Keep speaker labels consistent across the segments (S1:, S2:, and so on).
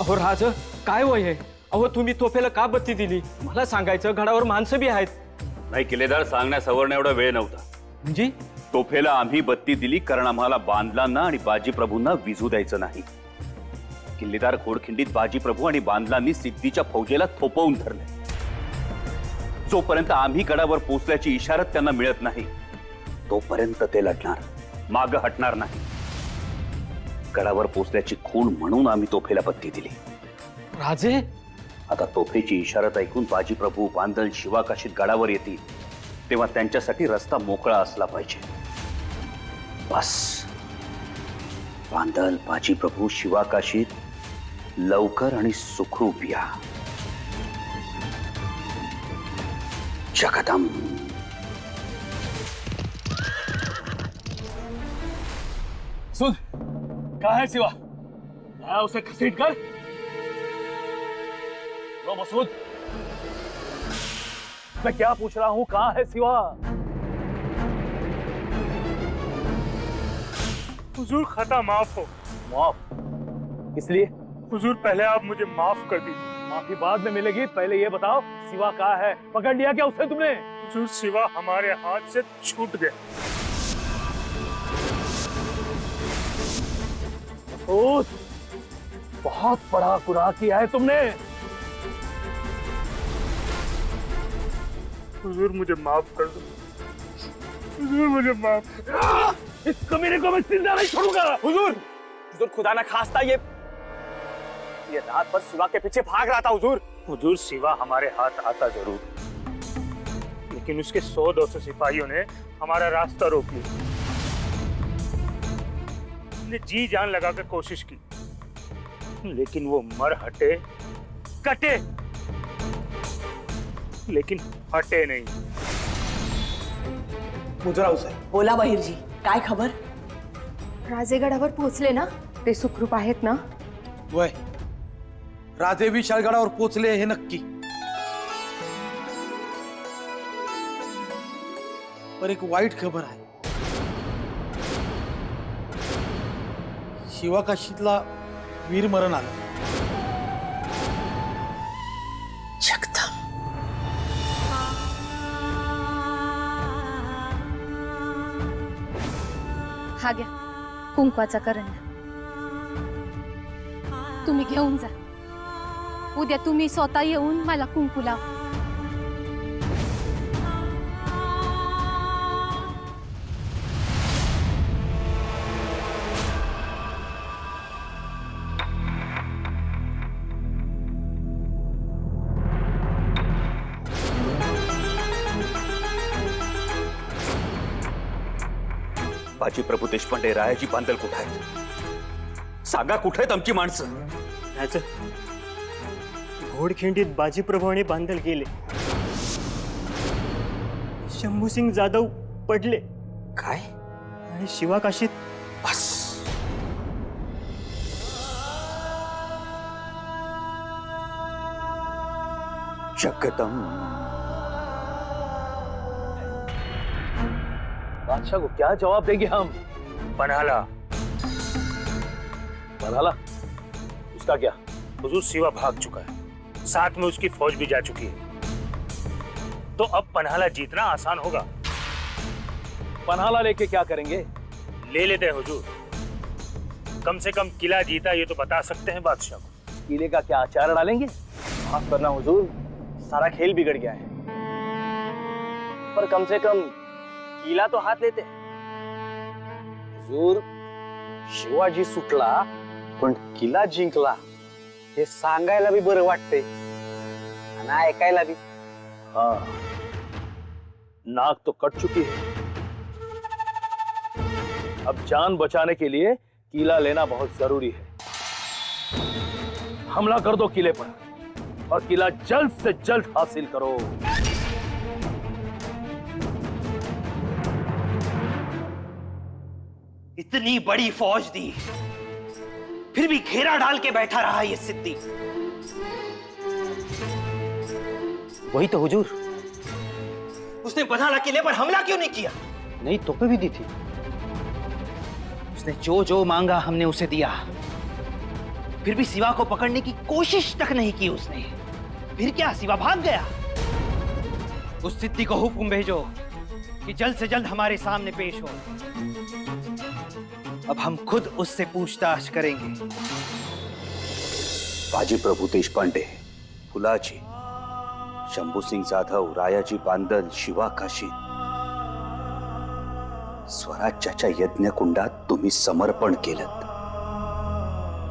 S1: अहो राज, काय वय आहे? अहो तुम्ही तोफेला का बत्ती दिली? मला सांगायचं, गडावर माणसं बी आहेत.
S2: नाही किल्लेदार, सांगण्यास सवर्ण एवढा वेळ नव्हता.
S1: म्हणजे
S2: तोफेला आम्ही बत्ती दिली कारण आम्हाला बांधलांना आणि बाजीप्रभूंना विझू द्यायचं नाही. किल्लेदार घोडखिंडीत बाजीप्रभू आणि बांधलांनी सिद्धीच्या फौजेला थोपवून धरले. जोपर्यंत आम्ही गडावर पोहोचल्याची इशारत त्यांना मिळत नाही तोपर्यंत ते लढणार, माग हटणार नाही. गडावर पोहोचल्याची खूण म्हणून आम्ही तोफेला बत्ती दिली.
S1: राजे,
S2: आता तोफेची इशारत ऐकून बाजीप्रभू बांधल शिवाकाशीत गडावर येतील तेव्हा त्यांच्यासाठी रस्ता मोकळा असला पाहिजे. बस बांधल बाजीप्रभू शिवाकाशीत लवकर आणि सुखरूप या. जगदम.
S3: सुन, कहा है शिवा? आया उसे घसीट कर। लो मसूद, मैं क्या पूछ रहा हूं, कहां है शिवा?
S4: हुजूर खता माफ हो।
S3: माफ? इसलिए
S4: हुजूर पहले आप मुझे माफ कर दीजिए।
S3: माफी बाद में मिलेगी, पहले ये बताओ शिवा कहाँ है? पकड़ लिया क्या उसे तुमने?
S4: हुजूर शिवा हमारे हाथ से छूट गया।
S3: बहुत बड़ा गुनाह किया है तुमने।
S4: हुजूर मुझे माफ कर दो। हुजूर मुझे माफ।
S3: इस कमीने को मैं जिंदा नहीं छोड़ूंगा।
S1: हुजूर, हुजूर खुदा ना खास्ता ये रात भर शिवा के पीछे भाग रहा था हुजूर।
S4: हुजूर शिवा हमारे हाथ आता जरूर, लेकिन उसके 100-200 सिपाहियों ने हमारा रास्ता रोक लिया। हमने जी जान लगाकर कोशिश की, लेकिन वो मर हटे, कटे, लेकिन हटे नहीं।
S3: मुजरा उसे
S5: बोला बहिर्जी, काय खबर?
S6: राजेगडावर पोहोचले ना? ते सुखरूप आहेत ना?
S7: वय राजे विशाळगडावर पोचले हे नक्की, पर एक वाईट खबर आहे. शिवाकाशीतला वीरमरण आलं.
S5: जगदम.
S6: हा घ्या कुंकवाचा करंडा, तुम्ही घेऊन जा. उद्या तुम्ही स्वतः येऊन मला कुंकू लावा.
S2: बाजीप्रभू देशपांडे, रायाजी बांधल कुठे आहेत? सांगा, कुठे आहेत आमची माणसं?
S8: घोडखिंडीत बाजीप्रभू आणि बांधल गेले. शंभूसिंग जाधव पडले.
S2: काय?
S8: आणि शिवाकाशीत
S2: बस. जगदम.
S3: बादशाह को क्या जवाब देंगे हम?
S4: पन्हाला।
S3: पन्हाला? उसका क्या?
S4: हुजूर शिवा भाग चुका है, साथ में उसकी फौज भी जा चुकी है, तो अब पन्हाला जीतना आसान होगा।
S3: पन्हाला लेके क्या करेंगे?
S4: ले लेते हैं हुजूर, कम से कम किला जीता ये तो बता सकते हैं बादशाह को।
S3: किले का क्या आचार डालेंगे?
S1: माफ करना हुजूर, सारा खेल बिगड़ गया है, पर कम से कम किला तो हात लेते.
S7: हुजूर, शिवाजी सुटला पण किल्ला जिंकला हे सांगायला बी बरं वाटते आणि ऐकायला बी.
S3: हाँ, नाक तो कट चुकी है, अब जान बचाने के लिए किला लेना बहुत जरूरी है. हमला कर दो किले पर और किला जल्द से जल्द हासिल करो.
S9: इतनी बड़ी फौज दी, फिर भी घेरा डाल के बैठा रहा ये सिद्धि.
S8: वही तो हुजूर.
S9: उसने पन्हाला किले पर हमला क्यों नहीं किया?
S8: नहीं तोपे भी दी थी.
S9: उसने जो जो मांगा हमने उसे दिया. फिर भी शिवा को पकड़ने की कोशिश तक नहीं की उसने। फिर क्या, शिवा भाग गया? उस सिद्धि को हुक्म भेजो कि जल्द से जल्द हमारे सामने पेश हो। अब हम खुद उससे पूछताछ करेंगे।
S2: बाजी प्रभू देशपांडे, फुलाजी, शंभू सिंग जाधव, रायाजी बांदल, शिवा काशीद, स्वराज्याच्या यज्ञकुंडात तुम्ही समर्पण केलं,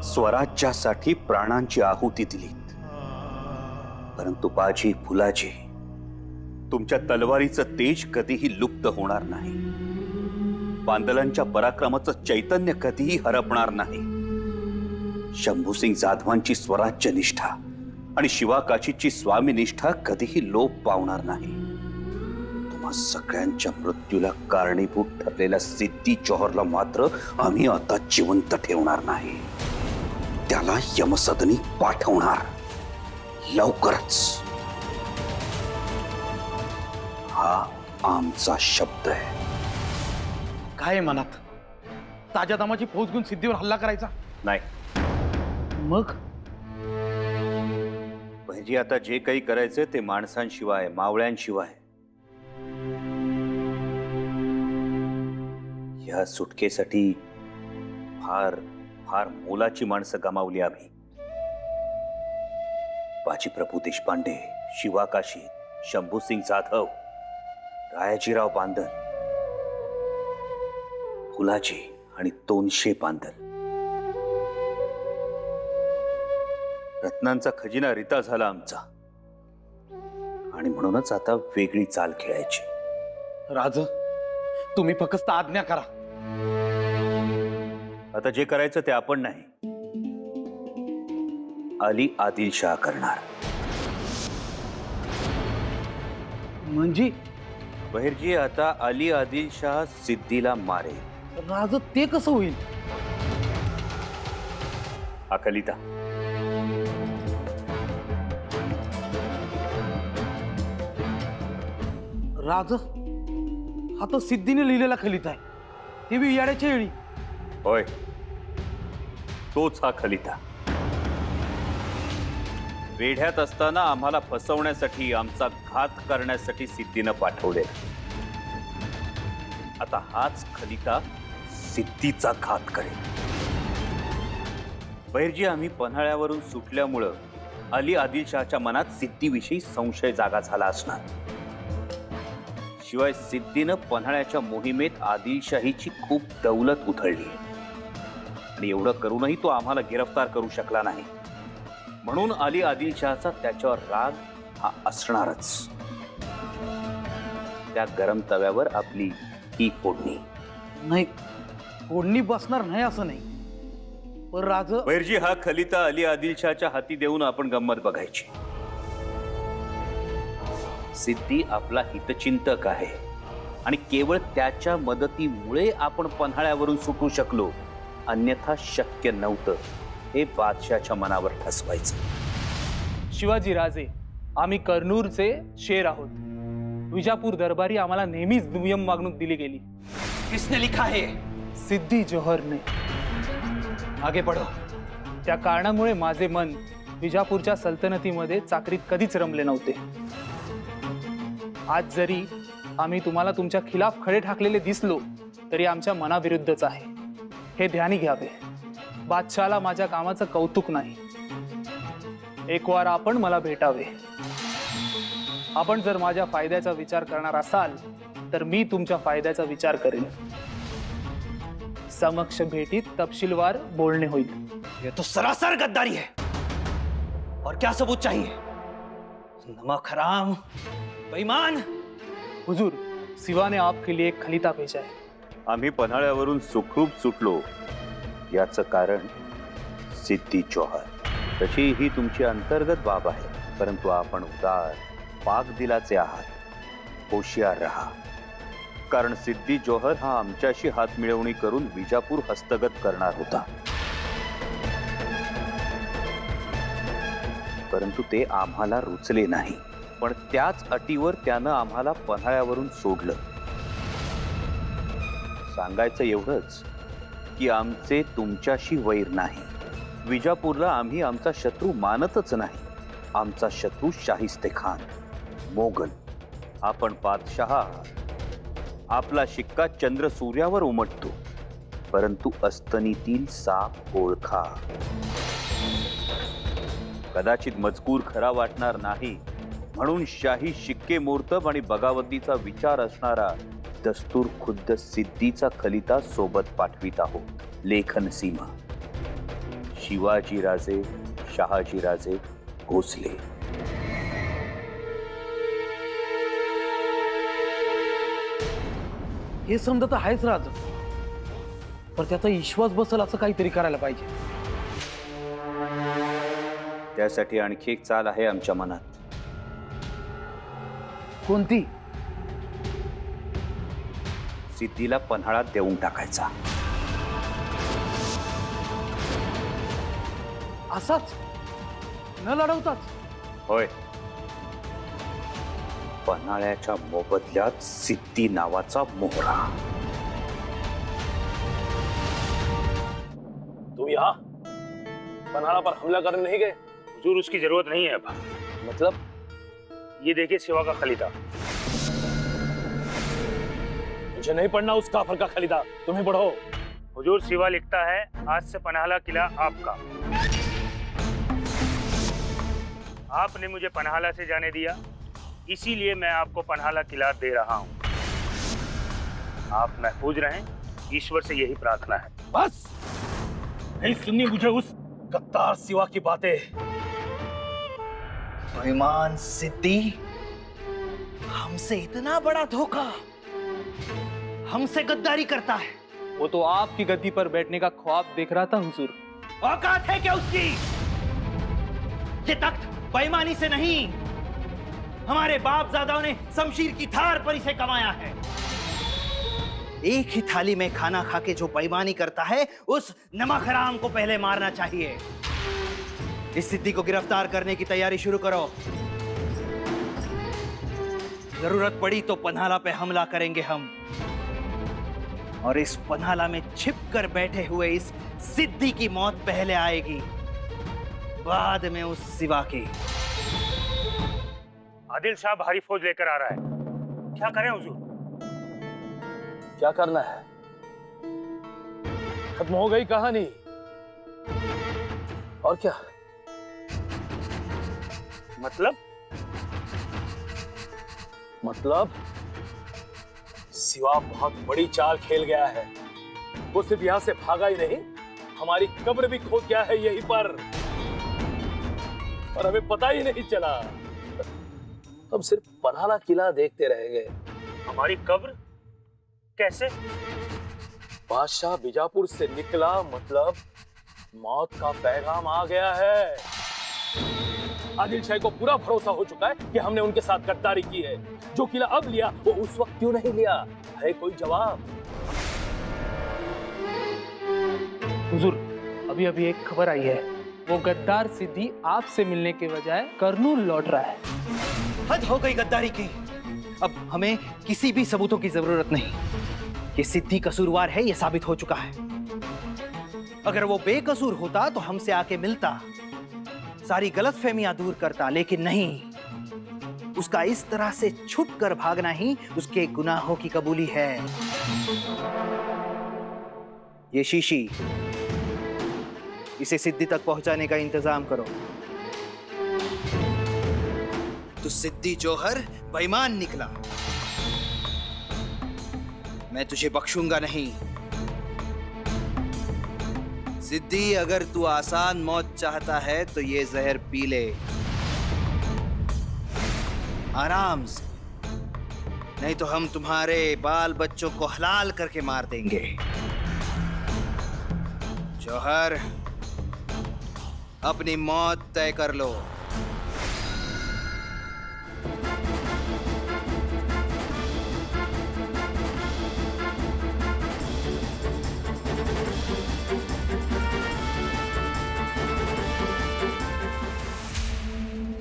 S2: स्वराज्यासाठी प्राणांची आहुती दिलीत। परंतु बाजी, फुलाजी, तुमच्या तलवारीचं तेज कधीही लुप्त होणार नाही। बांदलांच्या पराक्रमाचं चैतन्य कधीही हरपणार नाही। शंभू सिंग जाधवांची स्वराज्य निष्ठा आणि शिवा काशीची स्वामी निष्ठा कधीही लोप पावणार नाही। तुम्हा सगळ्यांच्या मृत्यूला कारणीभूत ठरलेल्या सिद्धी जौहरला मात्र आम्ही आता जिवंत ठेवणार नाही। त्याला यमसदनी पाठवणार लवकरच। हा आमचा शब्द आहे।
S10: काय आहे मनात? ताज्या दमाची फौज घेऊन सिद्धीवर हल्ला करायचा?
S2: नाही,
S10: मग
S2: म्हणजे आता जे काही करायचं ते माणसांशिवाय, मावळ्यांशिवाय। या सुटकेसाठी फार फार मोलाची माणसं गमावली आम्ही। बाजी प्रभू देशपांडे, शिवा काशीद, शंभू सिंग जाधव, रायाजीराव बांदल, फुलाजी आणि 200 बांदल। रत्नांचा खजिना रिता झाला आमचा आणि म्हणूनच आता वेगळी चाल खेळायची।
S10: राज, तुम्ही फक्त आज्ञा करा।
S2: आता जे करायचं ते आपण नाही, अली आदिलशाह करणार।
S10: म्हणजे
S2: बहिरजी, आता अली आदिलशाह सिद्धीला मारेल।
S10: राज, ते कसं होईल?
S2: अकलिता,
S10: राज, हा तर सिद्धीने लिहिलेला खलिता आहे, ते बी याड्याच्या वेळी।
S2: होय, तोच हा खलिता। वेढ्यात असताना आम्हाला फसवण्यासाठी, आमचा घात करण्यासाठी सिद्धीनं पाठवले। आता हाच खलिता सिद्धीचा घात करेल। बहिरजी, आम्ही पन्हाळ्यावरून सुटल्यामुळं अली आदिलशाहच्या मनात सिद्धीविषयी संशय जागा झाला असणार। शिवाय सिद्धीनं पन्हाळ्याच्या मोहिमेत आदिलशाहीची खूप दौलत उधळली आणि एवढं करूनही तो आम्हाला गिरफ्तार करू शकला नाही। म्हणून अली आदिलशाहचा त्याच्यावर राग हा असणारच। त्या गरम तव्यावर आपली ही फोडणी
S10: नाही, फोडणी बसणार नाही असं नाही, पण राज,
S2: बैरजी, हा खलिता अली आदिलशाहच्या हाती देऊन आपण गंमत बघायची। सिद्धी आपला हितचिंतक आहे आणि केवळ त्याच्या मदतीमुळे आपण पन्हाळ्यावरून सुटू शकलो, अन्यथा शक्य नव्हतं हे बादशाहच्या मनावर ठसवायचं।
S11: शिवाजी राजे, आम्ही कर्नूरचे शेर आहोत। विजापूर दरबारी आम्हाला नेहमीच दुय्यम वागणूक दिली गेली।
S9: किसने लिखा है?
S11: सिद्धी जौहरने। आगे पढो। त्या कारणामुळे माझे मन विजापूरच्या सल्तनतीमध्ये चाकरीत कधीच रमले नव्हते। आज जरी आम्ही तुम्हाला तुमच्या खिलाफ खडे ठाकलेले दिसलो तरी आमच्या मनाविरुद्धच आहे, हे ध्यानी घ्यावे। बादशाहला माझ्या कामाचं कौतुक नाही। एक वार आपण मला भेटावे। आपण जर माझ्या फायद्याचा विचार करणार असाल तर मी तुमच्या फायद्याचा विचार करेन। समक्ष भेटीत तपशीलवार बोलणे होईल।
S9: ये तो सरासर गद्दारी है। और क्या सबूत चाहिए? नमक हराम, बेईमान।
S11: हुजूर, शिवा ने आपके लिए एक खलीता भेजा है।
S2: आम्ही पन्हाळ्यावरून सुखरूप सुटलो याचं कारण सिद्धी जौहर। तशी ही तुमची अंतर्गत बाब आहे, परंतु आपण उदार, पाक दिलाचे आहात। होशियार रहा, कारण सिद्धी जौहर हा आमच्याशी हात मिळवणी करून विजापूर हस्तगत करणार होता, परंतु ते आम्हाला रुचले नाही। पण त्याच अटीवर त्यानं आम्हाला पन्हाळ्यावरून सोडलं। सांगायचं एवढंच की आमचे तुमच्याशी वैर नाही, विजापूरला आम्ही आमचा शत्रू मानतच नाही. आमचा शत्रू शाहिस्ते खान, मोगल. आपण बादशहा आहात. आपला शिक्का चंद्र सूर्यावर उमटतो, परंतु अस्तनीतील साप ओळखा. कदाचित मजकूर खरा वाटणार नाही, म्हणून शाही शिक्केमोर्तब आणि बगावतीचा विचार असणारा दस्तूर खुद्द सिद्धीचा खलिता सोबत पाठवित आहोत. लेखन सीमा, शिवाजीराजे शहाजीराजे भोसले.
S10: हे समजा तर आहेच राज, पण त्याचा विश्वास बसल असं काहीतरी करायला पाहिजे.
S2: त्यासाठी आणखी एक चाल आहे आमच्या मनात.
S10: कोणती?
S2: सिद्धीला पन्हाळा देऊन टाकायचा.
S10: असाच न लढवताच?
S2: होय. पन्हाळ्याच्या मोबदल्यात सिद्धी नावाचा मोहरा.
S3: तुम यहाँ पन्हाड़ा पर हमला करने नहीं गए?
S4: हुजूर, उसकी जरूरत नहीं है अब.
S3: मतलब?
S4: ये देखिए शिवा का खलीदा.
S3: मुझे नहीं पढ़ना उस काफर का खलीदा, तुम्हें पढ़ो.
S4: हुजूर, शिवा लिखता है, आज से पन्हाला किला आपका. आपने मुझे पन्हाला से जाने दिया, इसीलिए मैं आपको पन्हाला किला दे रहा हूं. आप महफूज रहें, ईश्वर से यही प्रार्थना है.
S3: बस नहीं सुननी मुझे उस गद्दार सिवा की बातें.
S9: बेईमान सिद्धि, हमसे इतना बड़ा धोखा, हमसे गद्दारी करता है.
S11: वो तो आपकी गद्दी पर बैठने का ख्वाब देख रहा था हुजूर.
S9: औकात है क्या उसकी? ये तख्त बेईमानी से नहीं, हमारे बापजादाओं ने शमशीर की धार पर इसे कमाया है. एक ही थाली में खाना खा के जो बेईमानी करता है, उस नमक हराम को पहले मारना चाहिए. इस सिद्धि को गिरफ्तार करने की तैयारी शुरू करो. जरूरत पड़ी तो पन्हाला पे हमला करेंगे हम, और इस पन्हाला में छिपकर बैठे हुए इस सिद्धि की मौत पहले आएगी, बाद में उस सिवा की.
S4: आदिल शाह भारी फौज लेकर आ रहा है, क्या करें हुजूर?
S3: क्या करना है? खत्म हो गई कहानी. और क्या? मतलब सिवा बहुत बड़ी चाल खेल गया है. वो सिर्फ यहां से भागा ही नहीं, हमारी कब्र भी खोद गया है यहीं पर, और हमें पता ही नहीं चला. हम सिर्फ पन्हाला किला देखते रहेंगे.
S4: हमारी कब्र कैसे?
S3: बादशाह बीजापुर से निकला, मतलब मौत का पैगाम आ गया है. आदिल शाह को पूरा भरोसा हो चुका है कि हमने उनके साथ गद्दारी की है. जो किला अब लिया वो उस वक्त क्यों नहीं लिया? है कोई जवाब?
S11: हुजूर, अभी अभी एक खबर आई है, वो गद्दार सिद्धि आपसे मिलने के बजाय करनूल लौट रहा है.
S9: हद हो गई गद्दारी की. अब हमें किसी भी सबूतों की जरूरत नहीं. ये सिद्धि कसूरवार है, ये साबित हो चुका है. अगर वो बेकसूर होता तो हमसे आके मिलता, सारी गलतफहमियां दूर करता, लेकिन नहीं. उसका इस तरह से छुपकर भागना ही उसके गुनाहों की कबूली है. ये शीशी, इसे सिद्धि तक पहुंचाने का इंतजाम करो. तो सिद्धि जौहर बेईमान निकला, मैं तुझे बख्शूंगा नहीं. सिद्धि, अगर तू आसान मौत चाहता है तो ये जहर पी ले, आराम से, नहीं तो हम तुम्हारे बाल बच्चों को हलाल करके मार देंगे. जौहर, अपनी मौत तय कर लो.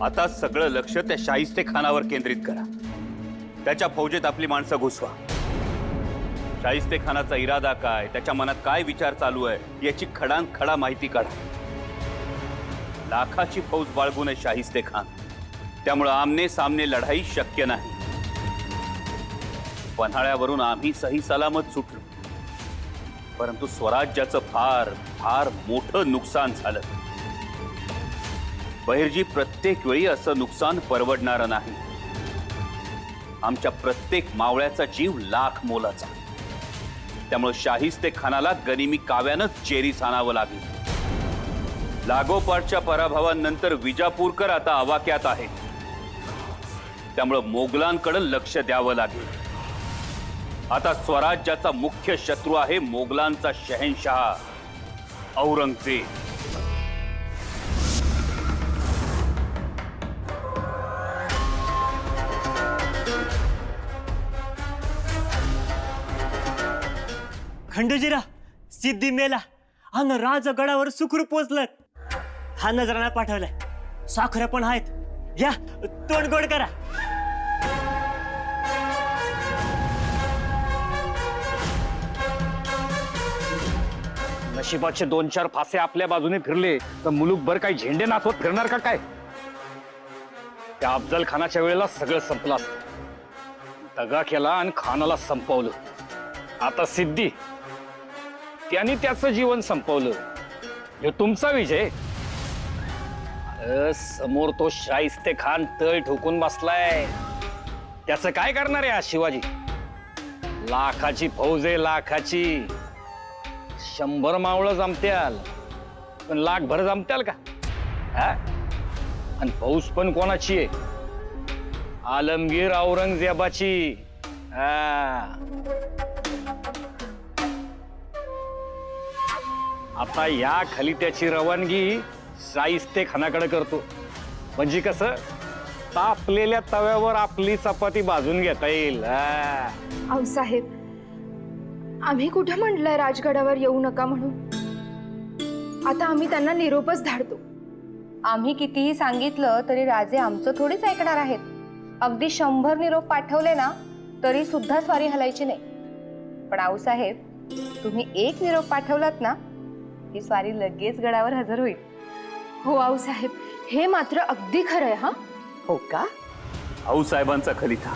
S2: आता सगळं लक्ष त्या शाहिस्ते खानावर केंद्रित करा. त्याच्या फौजेत आपली माणसं घुसवा. शाहिस्ते खानाचा इरादा काय, त्याच्या मनात काय विचार चालू आहे, याची खडानखडा माहिती काढा. लाखाची फौज बाळगून शाहिस्ते खान, त्यामुळे आमने सामने लढाई शक्य नाही. पन्हाळ्यावरून आम्ही सही सलामत सुटलो, परंतु स्वराज्याचं फार फार मोठं नुकसान झालं. बहिर्जी, प्रत्येक वेळी असं नुकसान परवडणारं नाही. आमच्या प्रत्येक मावळ्याचा जीव लाख मोलाचा. त्यामुळे शाहिस्ते खानाला गनिमी काव्यानंच चेरीस आणावं लागेल. लागोपाठच्या पराभवानंतर विजापूरकर आता आवाक्यात आहे, त्यामुळे मोगलांकडे लक्ष द्यावं लागेल. आता स्वराज्याचा मुख्य शत्रू आहे मोगलांचा शहनशाह औरंगजेब.
S8: खंडोजीरा, सिद्धी मेला आणि राजगडावर सुखरूप पोचलं. हा नजराणा पाठवलाय, साखऱ्या पण आहेत. घ्या, तोंड गोड करा.
S7: नशिबाचे 2-4 फासे आपल्या बाजूने फिरले तर मुलूकभर काही झेंडे नाचवत फिरणार का काय? त्या अफजल खानाच्या वेळेला सगळं संपलं असतं. दगा केला आणि खानाला संपवलं. आता सिद्धी, त्यांनी त्याचं जीवन संपवलं. हे तुमचा विजय. समोर तो शाहिस्ते खान तळ ठोकून बसलाय. त्याचं काय करणार आहे आज शिवाजी? लाखाची फौज आहे, लाखाची. 100 मावळं जमत्याल, पण लाखभर जमत्याल का? आणि फौज पण कोणाची आहे? आलमगीर औरंगजेबाची. आता या खलित्याची रवानगी शाहिस्ते खानाकडे करतो. म्हणजे कसं, तापलेल्या तव्यावर आपली चपाती भाजून घेता येईल.
S12: आऊसाहेब, आम्ही कुठं म्हटलंय राजगडावर येऊ नका म्हणून? आता आम्ही त्यांना निरोपच धाडतो.
S6: आम्ही कितीही सांगितलं तरी राजे आमचं थोडीच ऐकणार आहेत. अगदी 100 निरोप पाठवले ना तरी सुद्धा स्वारी हलायची नाही. पण आऊसाहेब, तुम्ही एक निरोप पाठवलात ना ही स्वारी लगेच गडावर हजर होईल.
S12: हो आऊसाहेब, हे मात्र अगदी खरंय. हा,
S5: हो का?
S2: आऊसाहेबांचा खलिता.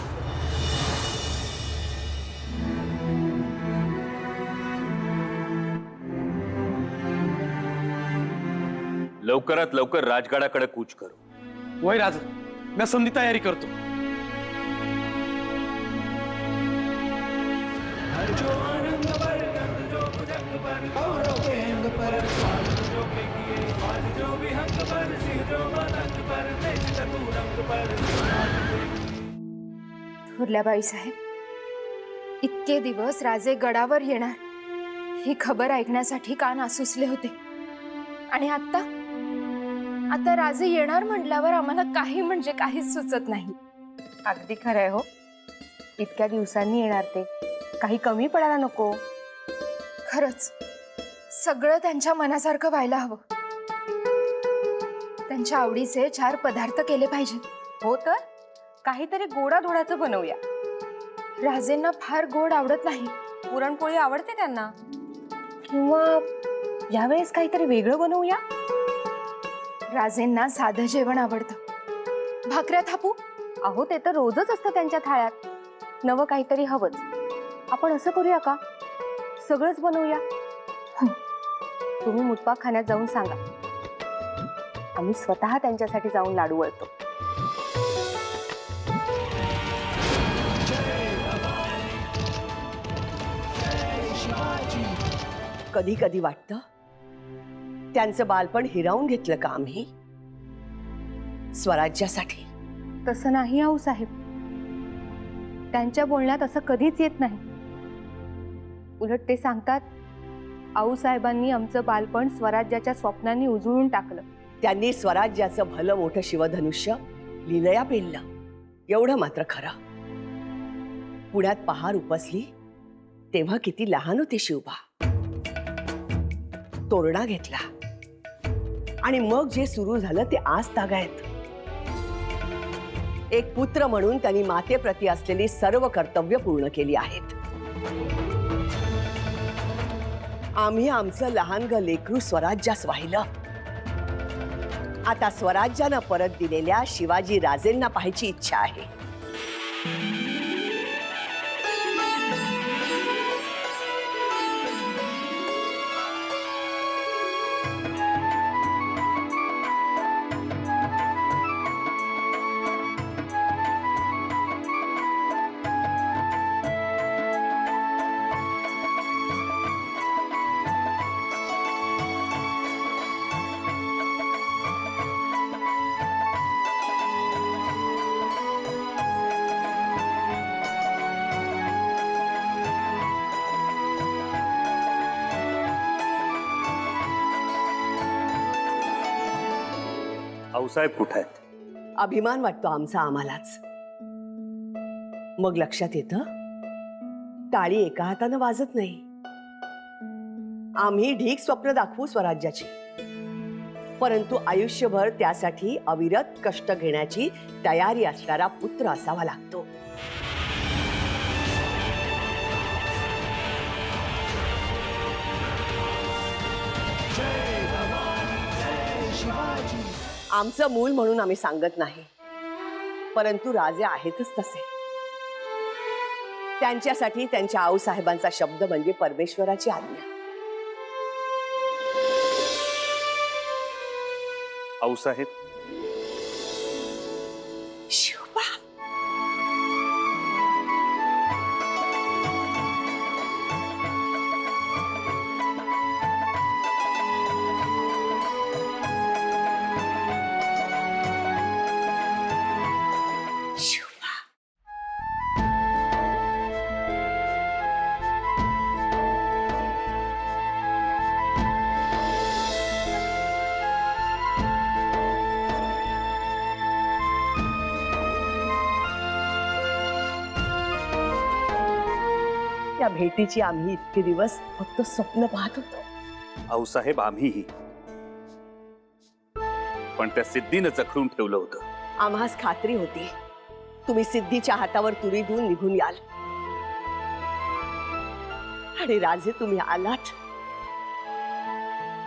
S2: लवकरात लवकर राजगडाकडे कूच करू.
S10: वय राज, मैं समधी तयारी करतो.
S12: थोरल्याबाई साहेब, इतके दिवस राजे गडावर येणार ही खबर ऐकण्यासाठी कान आसुसले होते. आणि आता राजे येणार म्हटल्यावर आम्हाला काही म्हणजे काहीच सुचत नाही.
S6: अगदी खरंय हो. इतक्या दिवसांनी येणार ते, काही कमी पडायला नको.
S12: खरंच सगळं त्यांच्या मनासारखं व्हायला हवं. त्यांच्या आवडीचे 4 पदार्थ केले पाहिजेत.
S6: हो तर काहीतरी गोडाधोडाचं बनवूया.
S12: राजेंना फार गोड आवडत नाही.
S6: पुरणपोळी आवडते त्यांना. किंवा यावेळेस काहीतरी वेगळं बनवूया.
S12: राजेंना साधं जेवण आवडतं. भाकऱ्या थापू?
S6: अहो, ते तर रोजच असतं त्यांच्या थाळ्यात. नवं काहीतरी हवंच. आपण असं करूया का, सगळंच बनवूया. तुम्ही मुतपाक खाण्यात जाऊन सांगा, आम्ही स्वतः त्यांच्यासाठी जाऊन लाडू वळतो.
S5: कधी कधी वाटतं त्यांचं बालपण हिरावून घेतलं का आम्ही स्वराज्यासाठी?
S6: तसं नाही आऊसाहेब, त्यांच्या बोलण्यात असं कधीच येत नाही. उलट ते सांगतात, आऊसाहेबांनी आमचं बालपण स्वराज्याच्या स्वप्नांनी उजळून टाकलं.
S5: त्यांनी स्वराज्याचं भलं मोठं शिवधनुष्य लीलया पेललं, एवढं मात्र खरं. पुण्यात पहार उपसली तेव्हा किती लहान होती शिवबा. तोरणा घेतला आणि मग जे सुरू झालं ते आज तागायत. एक पुत्र म्हणून त्यांनी मातेप्रती असलेली सर्व कर्तव्य पूर्ण केली आहेत. आम्ही आमचं लहानग लेकरू स्वराज्यास वाहिलं आता स्वराज्यानं परत दिलेल्या शिवाजी राजेंना पाहायची इच्छा आहे.
S2: आऊसाहेब कुठे आहेत?
S5: अभिमान वाटतो आमचा आम्हालाच. मग लक्षात येतं, टाळी एका हातानं वाजत नाही. आम्ही ढीक स्वप्न दाखवू स्वराज्याची, परंतु आयुष्यभर त्यासाठी अविरत कष्ट घेण्याची तयारी असणारा पुत्र असावा लागतो. आमचं मूल म्हणून आम्ही सांगत नाही, परंतु राजे आहेतच तसे. त्यांच्यासाठी त्यांच्या आऊसाहेबांचा शब्द म्हणजे परमेश्वराची आज्ञा.
S2: आऊसाहेब,
S5: शिवबा, त्या भेटीची आम्ही इतके दिवस फक्त स्वप्न पाहत होतो.
S2: आऊसाहेब, आम्हीही. पण त्या सिद्धीनं जखडून ठेवलं होतं.
S5: आम्हास खात्री होती तुम्ही सिद्धीच्या हातावर तुरी देऊन निघून याल, आणि राजे तुम्ही आलात.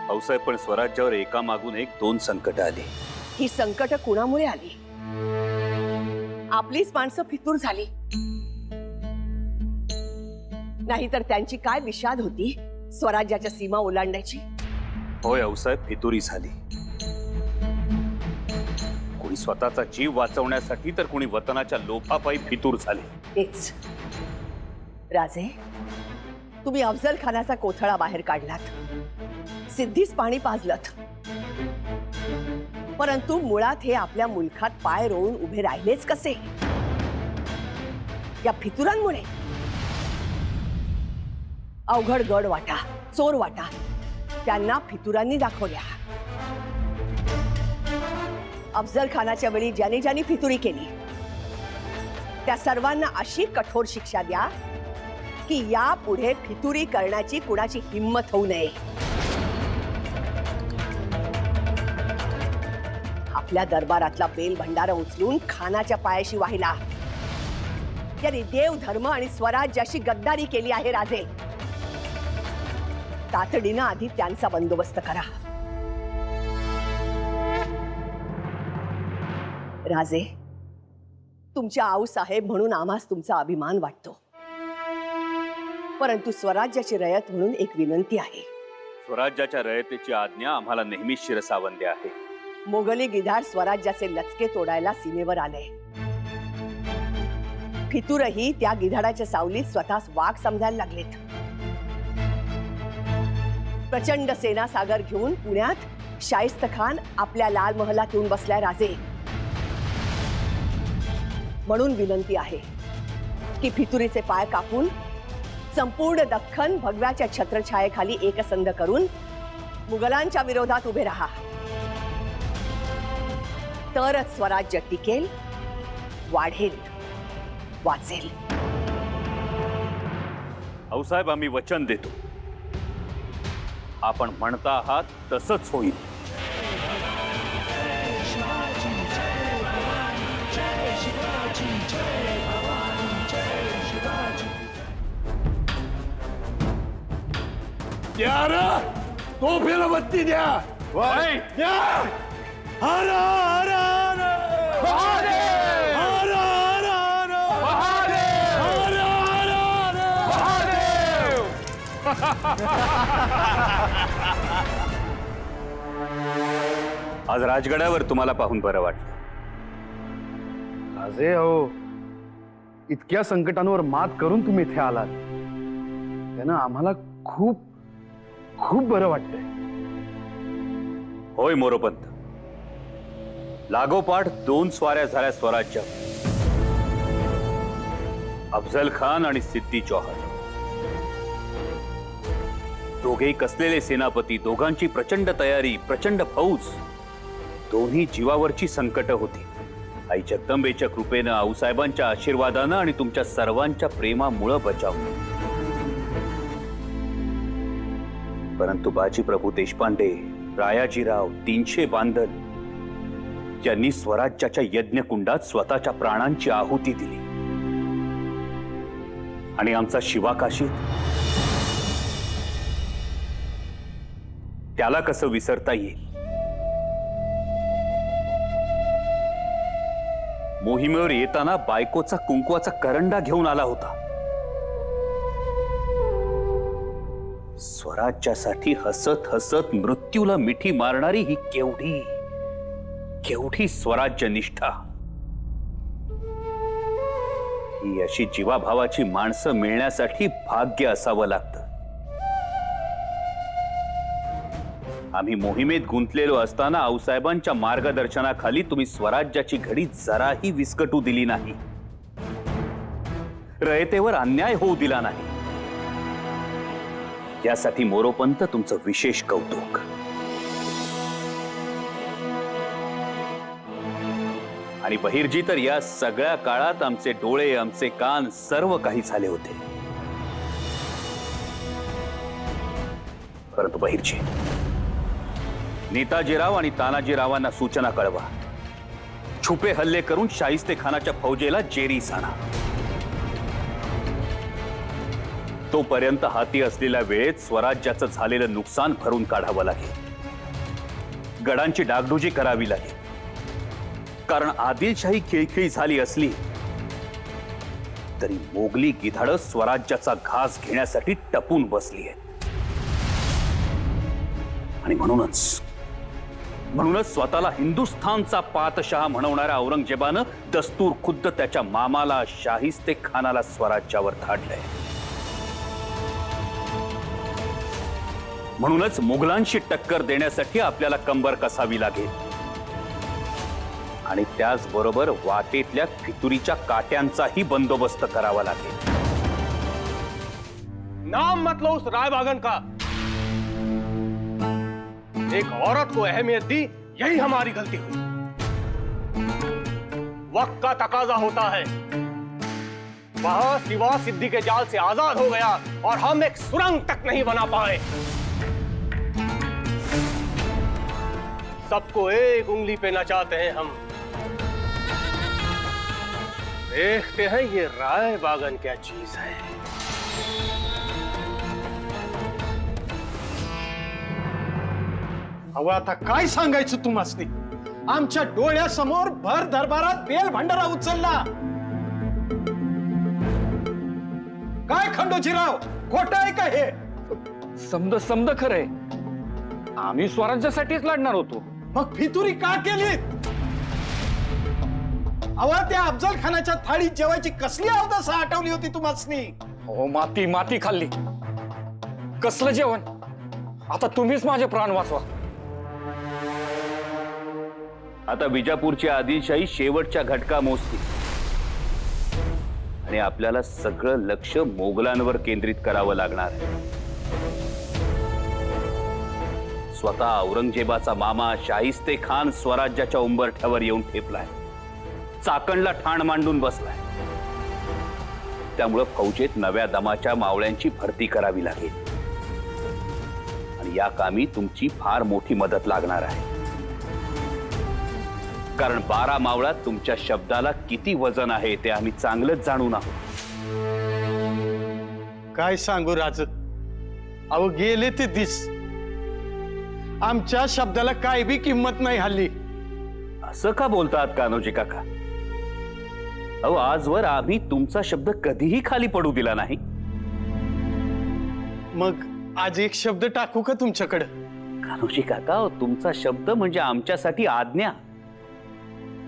S2: आऊसाहेब, पण स्वराज्यावर एका मागून एक 2 संकट आली.
S5: ही संकट कुणामुळे आली? आपलीच माणसं फितूर झाली, नाहीतर त्यांची काय विषाद होती स्वराज्याच्या सीमा ओलांडण्याची?
S2: होय आऊसाहेब, फितुरी झाली. कोणी स्वतःचा जीव वाचवण्यासाठी, तर कोणी वतनाच्या लोभापायी फितूर झाले.
S5: तेच राजे, तुम्ही अफजल खानाचा कोथळा बाहेर काढलात, सिद्धीच पाणी पाजलत, परंतु मुळात हे आपल्या मुलखात पाय रोवून उभे राहिलेच कसे? या फितुरांमुळे. अवघड गड वाटा, चोर वाटा त्यांना फितुरांनी दाखवल्या. अफजल खानाच्या वेळी ज्याने ज्याने फितुरी केली त्या सर्वांना अशी कठोर शिक्षा द्या की यापुढे फितुरी करण्याची कुणाची हिम्मत होऊ नये. आपल्या दरबारातला बेल भंडारा उचलून खानाच्या पायाशी वाहिला. याने देव, धर्म आणि स्वराज्याशी गद्दारी केली आहे. राजे, तातडीनं आधी त्यांचा बंदोबस्त करा. राजे, तुमच्या आऊसाहेब म्हणून आम्हास तुमचा अभिमान वाटतो, परंतु स्वराज्याची रयत म्हणून एक विनंती आहे.
S2: स्वराज्याच्या रयतेची आज्ञा आम्हाला नेहमीच शिरसावंदी आहे.
S5: मोगली गिधाड स्वराज्याचे लचके तोडायला सीमेवर आले. फितूरही त्या गिधाडाच्या सावलीत स्वतःस वाघ समजायला लागलेत. प्रचंड सेना सागर घेऊन पुण्यात शाहिस्त खान आपल्या लाल महलात येऊन बसलाय. राजे, म्हणून विनंती आहे की फितुरीचे पाय कापून संपूर्ण दख्खन भगव्याच्या छत्रछायेखाली एकसंध करून मुघलांच्या विरोधात उभे राहा. तरच स्वराज्य टिकेल, वाढेल, वाचेल.
S2: आऊसाहेब, आम्ही वचन देतो, आपण म्हणता आहात तसंच होईल.
S3: द्या रे, तोफेला बत्ती द्या. द्या. हर हर हर महादेव! हर हर हर महादेव! हर हर हर
S2: आज राजगडावर तुम्हाला पाहून बरं वाटलं.
S13: राजे हो, इतक्या संकटांवर मात करून तुम्ही इथे आलात त्यानं आम्हाला खूप खूप बरं वाटतंय.
S2: होय मोरोपंत, लागोपाठ 2 स्वाऱ्या झाल्या स्वराज्य. अफजल खान आणि सिद्दी चौहान दोघेही कसलेले सेनापती, दोघांची प्रचंड तयारी, प्रचंड फौज, दोन्ही जीवावरची संकट होती. आई जगदंबेच्या कृपेनं, आऊसाहेबांच्या आशीर्वादानं आणि तुमच्या सर्वांच्या प्रेमामुळे बचावलं. परंतु बाजी प्रभू देशपांडे, रायाजीराव, 300 बांधल यांनी स्वराज्याच्या यज्ञकुंडात स्वतःच्या प्राणांची आहुती दिली. आणि आमचा शिवा काशीत, त्याला कसं विसरता येईल? मोहिमेवर येताना बायकोचा कुंकवाचा करंडा घेऊन आला होता. स्वराज्यासाठी हसत हसत मृत्यूला मिठी मारणारी ही केवढी केवढी स्वराज्य निष्ठा. ही अशी जीवाभावाची माणसं मिळण्यासाठी भाग्य असावं लागतं. आम्ही मोहिमेत गुंतलेलो असताना आऊसाहेबांच्या मार्गदर्शनाखाली तुम्ही स्वराज्याची घडी जराही विस्कटू दिली नाही. रयतेवर अन्याय होऊ दिला नाही. यासाठी मोरोपंत तुमचं विशेष कौतुक. आणि बहिर्जी तर या सगळ्या काळात आमचे डोळे, आमचे कान सर्व काही झाले होते. परंतु बहिर्जी, नेताजीराव आणि तानाजीरावांना सूचना कळवा. छुपे हल्ले करून शाहिस्ते खानाच्या फौजेला जेरी आणा. तोपर्यंत हाती असलेल्या वेळेत स्वराज्याचं झालेलं नुकसान भरून काढावं लागेल. गडांची डागडुजी करावी लागेल. कारण आदिलशाही खिळखिळी झाली असली तरी मोगली गिधाडं स्वराज्याचा घास घेण्यासाठी टपून बसली आहेत. आणि म्हणूनच स्वतःला हिंदुस्थानचा पातशहा म्हणवणाऱ्या औरंगजेबानं दस्तूर खुद्द त्याच्या मामाला शाहिस्ते खानाला स्वराज्यावर धाडलंय. म्हणूनच मुघलांशी टक्कर देण्यासाठी आपल्याला कंबर कसावी लागेल. आणि त्याचबरोबर वाटेतल्या फितुरीच्या काट्यांचाही बंदोबस्त करावा लागेल.
S3: नाम मत लो उस रायबागन का. एक औरत को अहमियत दी, यही हमारी गलती हुई. वक्त का तकाजा होता है. वह सिवा सिद्दी के जाल से आजाद हो गया और हम एक सुरंग तक नहीं बना पाए. सबको एक उंगली पे नचाते हैं हम. देखते हैं ये रायबागन क्या चीज है.
S10: अहो आता काय सांगायचं तुम्हासनी. आमच्या डोळ्यासमोर भर दरबारात बेल भंडारा उचलला. काय खंडोजीराव, खोटं आहे का हे?
S7: समद खरंय. आम्ही स्वराज्यासाठीच लढणार होतो.
S10: मग फितुरी का केली? अहो त्या अफजल खानाच्या थाळीत जेवायची कसली अवदसा आठवली होती तुम्हासनी?
S7: हो, माती खाल्ली. कसलं जेवण? आता तुम्हीच माझे प्राण वाचवा.
S2: आता विजापूरची आदिलशाही शेवटच्या घटका मोजती आणि आपल्याला सगळं लक्ष मोगलांवर केंद्रित करावं लागणार आहे. स्वतः औरंगजेबाचा मामा शाहिस्ते खान स्वराज्याच्या उंबरठ्यावर येऊन ठेपलाय. चाकणला ठाण मांडून बसलाय. त्यामुळे फौजेत नव्या दमाच्या मावळ्यांची भरती करावी लागेल. आणि या कामी तुमची फार मोठी मदत लागणार आहे. कारण 12 मावळात तुमच्या शब्दाला किती वजन आहे ते आम्ही चांगलंच जाणून आहोत.
S10: काय सांगू राज, अहो गेले ते दिस. आमच्या शब्दाला काय बी किंमत नाही हल्ली.
S2: असं का बोलतात कान्होजी काका? अहो, आजवर आम्ही तुमचा शब्द कधीही खाली पडू दिला नाही.
S13: मग आज एक शब्द टाकू का तुमच्याकडे?
S2: कान्होजी काका, अहो, तुमचा शब्द म्हणजे आमच्यासाठी आज्ञा.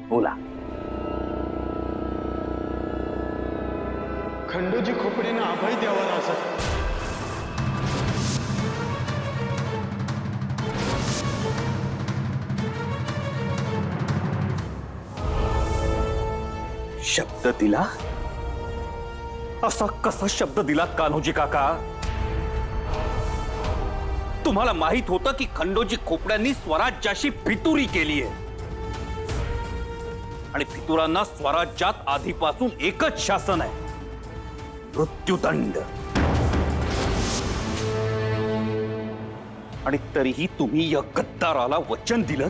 S2: बोला.
S13: खंडोजी खोपडेनं अभय द्यावा राजा.
S2: शब्द दिला? असा कसा शब्द दिला कान्होजी काका? तुम्हाला माहित होतं की खंडोजी खोपड्यांनी स्वराज्याशी फितुरी केली आहे आणि फितुरांना स्वराज्यात आधीपासून एकच शासन आहे, मृत्यूदंड. आणि तरीही तुम्ही या गद्दाराला वचन दिलं.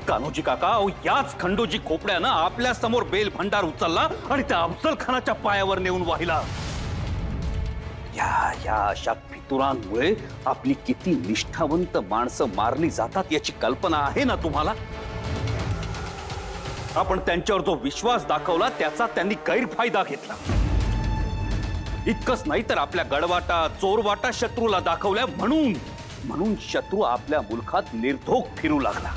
S2: कान्होजी काका, अहो, याच खंडोजी खोपड्यानं आपल्या समोर बेल भंडार उचलला आणि त्या अफजल खानाच्या पायावर नेऊन वाहिला. या अशा फितुरांमुळे आपली किती निष्ठावंत माणसं मारली जातात याची कल्पना आहे ना तुम्हाला? आपण त्यांच्यावर जो विश्वास दाखवला त्याचा त्यांनी गैरफायदा घेतला. इतकंच नाही तर आपल्या गडवाटा चोरवाटा शत्रूला दाखवल्या म्हणून शत्रू आपल्या मुलखात निर्धोक फिरू लागला.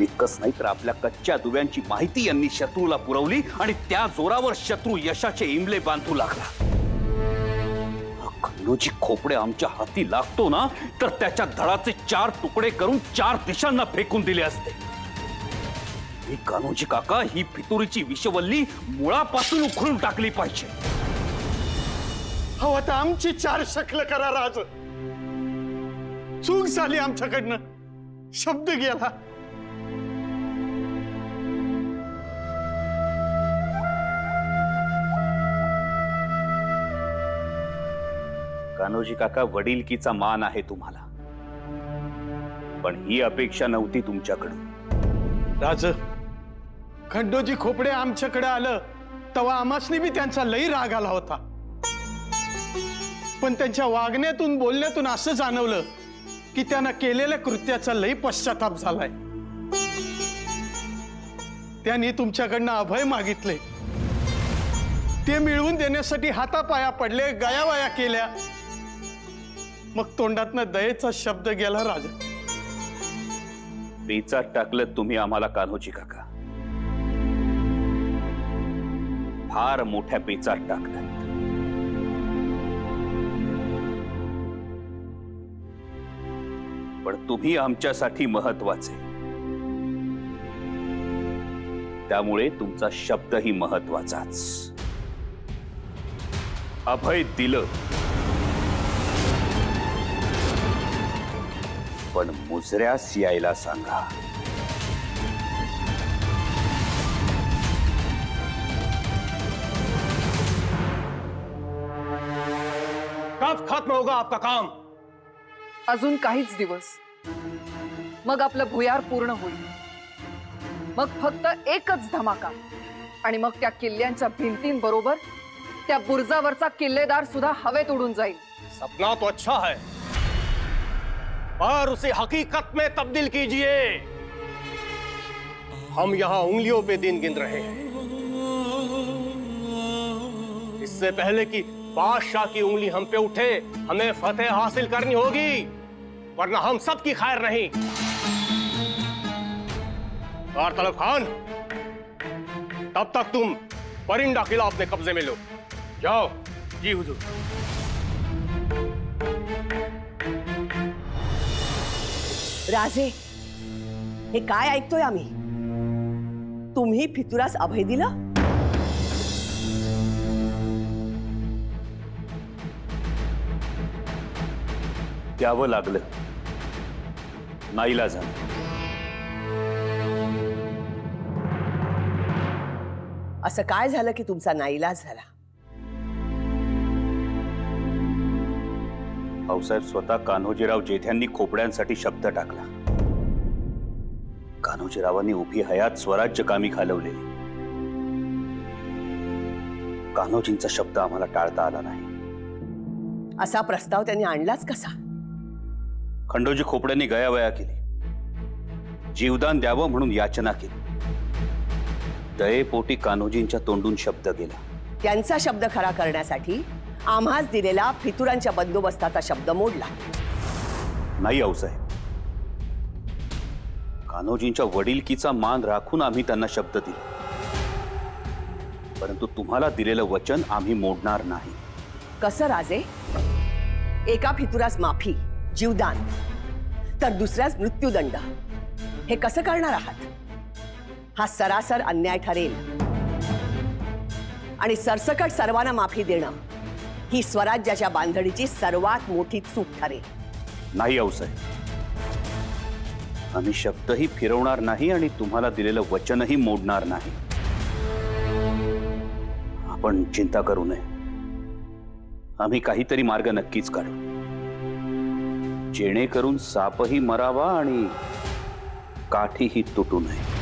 S2: इतकंच नाही तर आपल्या कच्च्या दुव्यांची माहिती यांनी शत्रूला पुरवली आणि त्या जोरावर शत्रू यशाचे इमले बांधू लागला. खंडोजी खोपडे आमच्या हाती लागतो ना, तर त्याच्या धडाचे 4 तुकडे करून 4 दिशांना फेकून दिले असते. ही कान्होजी काका, ही फितुरीची विषवल्ली मुळापासून उखडून टाकली पाहिजे.
S13: हो, आता आमची 4 शकल करा राज. चूक झाली आमच्याकडनं, शब्द गेला.
S2: कान्होजी काका, वडिलकीचा मान आहे तुम्हाला, पण ही अपेक्षा नव्हती तुमच्याकडून.
S13: राज, खंडोजी खोपडे आमच्याकडे आलं तेव्हा आमासनी बी त्यांचा लई राग आला होता. पण त्यांच्या वागण्यातून बोलण्यातून असं जाणवलं की त्यांना केलेल्या कृत्याचा लई पश्चाताप झालाय. त्यांनी तुमच्याकडनं अभय मागितले, ते मिळवून देण्यासाठी हातापाया पडले, गयावया केल्या. मग तोंडातनं दयेचा शब्द गेला. राजा,
S2: पेचात टाकलं तुम्ही आम्हाला कान्होजी काका, फार मोठ्या पेचात टाकलं. पण तुम्ही आमच्यासाठी महत्वाचे, त्यामुळे तुमचा शब्दही महत्वाचाच. अभय दिलं, पण मुजऱ्यास यायला सांगा.
S3: कब खत्म होगा आपका काम?
S14: अजून काहीच दिवस, मग आपलं भुयार पूर्ण होईल. मग फक्त एकच धमाका आणि मग त्या किल्ल्यांच्या भिंतींबरोबर त्या बुर्जावरचा किल्लेदार सुद्धा हवेत उडून जाईल.
S3: सपना तो अच्छा है, पर उसे हकीकत में तब्दील कीजिए. हम यहां उंगलियों पे दिन गिन रहे हैं. इससे पहले कि बादशाह की उंगली हम पे उठे, हमें फतेह हासिल करनी होगी, वरना हम सबकी खैर नहीं. और तलब खान, तब तक तुम परिंदा किला अपने कब्जे में लो. जाओ. जी हुजूर.
S5: राजे, हे काय ऐकतोय आम्ही? तुम्ही फितुरास अभय दिलं?
S2: द्यावं लागलं, नाईलाजानं.
S5: असं काय झालं की तुमचा नाईलाज झाला?
S2: भाऊसाहेब, स्वतः कान्होजीराव जेठ्यांनी खोपड्यांसाठी शब्द टाकला. कान्होजीरावांनी उभी हयात स्वराज्य कामी घालवलेली. कान्होजींचा शब्द आम्हाला टाळता आला नाही.
S5: असा प्रस्ताव त्यांनी आणलाच कसा?
S2: खंडोजी खोपड्यांनी गयावया केली. जीवदान द्यावं म्हणून याचना केली. दयेपोटी कान्होजींच्या तोंडून शब्द गेला.
S5: त्यांचा शब्द खरा करण्यासाठी आम्हाच दिलेला फितुरांच्या बंदोबस्ताचा शब्द मोडला.
S2: नाही आऊसाहेब, कान्होजींच्या वडिलकीचा मान राखून आम्ही त्यांना शब्द दिला, परंतु तुम्हाला दिलेलं वचन आम्ही मोडणार नाही.
S5: कसं राजे? एका फितुरास माफी, जीवदान, तर दुसऱ्यास मृत्यूदंड, हे कसं करणार आहात? हा सरासर अन्याय ठरेल. आणि सरसकट सर्वांना माफी देणं ही स्वराज्याच्या बांधणीची सर्वात मोठी चूक ठरेल.
S2: नाही आऊसाहेब, आम्ही शब्दही फिरवणार नाही आणि तुम्हाला दिलेलं वचनही मोडणार नाही. आपण चिंता करू नये. आम्ही काहीतरी मार्ग नक्कीच काढू, जेणेकरून सापही मरावा आणि काठीही तुटू नये.